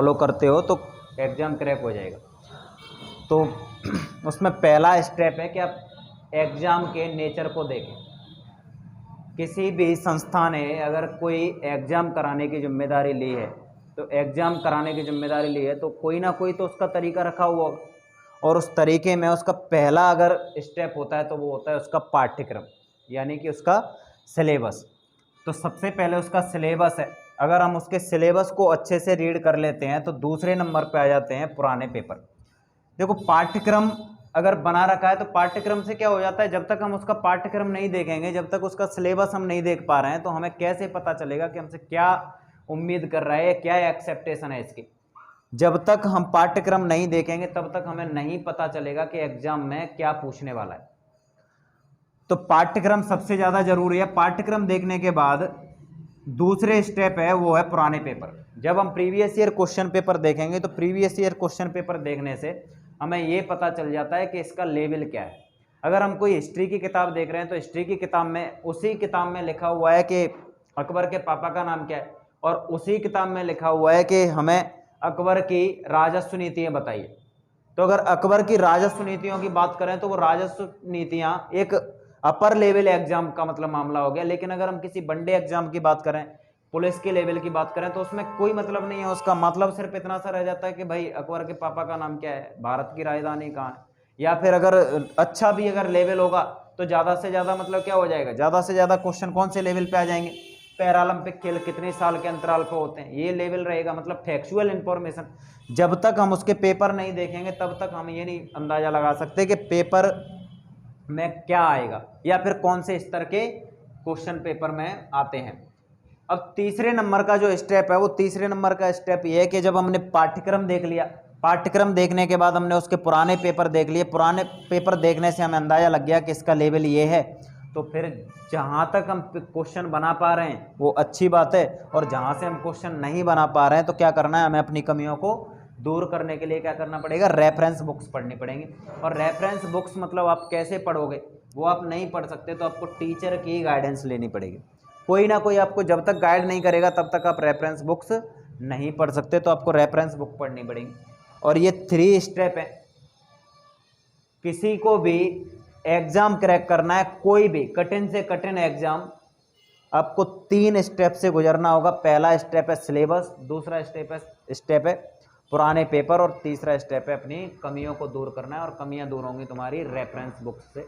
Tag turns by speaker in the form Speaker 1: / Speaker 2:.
Speaker 1: Follow करते हो तो एग्ज़ाम क्रैक हो जाएगा। तो उसमें पहला स्टेप है कि आप एग्ज़ाम के नेचर को देखें। किसी भी संस्था ने अगर कोई एग्ज़ाम कराने की जिम्मेदारी ली है, तो एग्ज़ाम कराने की जिम्मेदारी ली है तो कोई ना कोई तो उसका तरीका रखा हुआ होगा, और उस तरीके में उसका पहला अगर स्टेप होता है तो वो होता है उसका पाठ्यक्रम, यानी कि उसका सिलेबस। तो सबसे पहले उसका सिलेबस है, अगर हम उसके सिलेबस को अच्छे से रीड कर लेते हैं तो दूसरे नंबर पे आ जाते हैं पुराने पेपर। देखो, पाठ्यक्रम अगर बना रखा है तो पाठ्यक्रम से क्या हो जाता है, जब तक हम उसका पाठ्यक्रम नहीं देखेंगे, जब तक उसका सिलेबस हम नहीं देख पा रहे हैं, तो हमें कैसे पता चलेगा कि हमसे क्या उम्मीद कर रहा है, क्या एक्सेप्टेशन है इसकी। जब तक हम पाठ्यक्रम नहीं देखेंगे तब तक हमें नहीं पता चलेगा कि एग्जाम में क्या पूछने वाला है। तो पाठ्यक्रम सबसे ज्यादा जरूरी है। पाठ्यक्रम देखने के बाद दूसरे स्टेप है वो है पुराने पेपर। जब हम प्रीवियस ईयर क्वेश्चन पेपर देखेंगे तो प्रीवियस ईयर क्वेश्चन पेपर देखने से हमें ये पता चल जाता है कि इसका लेवल क्या है। अगर हम कोई हिस्ट्री की किताब देख रहे हैं तो हिस्ट्री की किताब में, उसी किताब में लिखा हुआ है कि अकबर के पापा का नाम क्या है, और उसी किताब में लिखा हुआ है कि हमें अकबर की राजस्व नीतियां बताइए। तो अगर अकबर की राजस्व नीतियों की बात करें तो वो राजस्व नीतियां एक अपर लेवल एग्जाम का मतलब मामला हो गया। लेकिन अगर हम किसी वनडे एग्जाम की बात करें, पुलिस के लेवल की बात करें, तो उसमें कोई मतलब नहीं है। उसका मतलब सिर्फ इतना सा रह जाता है कि भाई अकबर के पापा का नाम क्या है, भारत की राजधानी कहाँ है, या फिर अगर अच्छा भी अगर लेवल होगा तो ज्यादा से ज्यादा मतलब क्या हो जाएगा, ज्यादा से ज्यादा क्वेश्चन कौन से लेवल पे आ जाएंगे, पैरालंपिक खेल कितने साल के अंतराल पर होते हैं, ये लेवल रहेगा। मतलब फैक्चुअल इंफॉर्मेशन जब तक हम उसके पेपर नहीं देखेंगे तब तक हम ये नहीं अंदाजा लगा सकते कि पेपर में क्या आएगा या फिर कौन से स्तर के क्वेश्चन पेपर में आते हैं। अब तीसरे नंबर का जो स्टेप है, वो तीसरे नंबर का स्टेप ये है कि जब हमने पाठ्यक्रम देख लिया, पाठ्यक्रम देखने के बाद हमने उसके पुराने पेपर देख लिए, पुराने पेपर देखने से हमें अंदाजा लग गया कि इसका लेवल ये है, तो फिर जहां तक हम क्वेश्चन बना पा रहे हैं वो अच्छी बात है, और जहां से हम क्वेश्चन नहीं बना पा रहे हैं तो क्या करना है, हमें अपनी कमियों को दूर करने के लिए क्या करना पड़ेगा, रेफरेंस बुक्स पढ़नी पड़ेंगी। और रेफरेंस बुक्स मतलब आप कैसे पढ़ोगे, वो आप नहीं पढ़ सकते तो आपको टीचर की गाइडेंस लेनी पड़ेगी। कोई ना कोई आपको जब तक गाइड नहीं करेगा तब तक आप रेफरेंस बुक्स नहीं पढ़ सकते, तो आपको रेफरेंस बुक पढ़नी पड़ेगी। और ये 3 स्टेप है। किसी को भी एग्जाम क्रैक करना है, कोई भी कठिन से कठिन एग्जाम, आपको 3 स्टेप से गुजरना होगा। पहला स्टेप है सिलेबस, दूसरा स्टेप है पुराने पेपर, और तीसरा स्टेप है अपनी कमियों को दूर करना है। और कमियां दूर होंगी तुम्हारी रेफरेंस बुक से।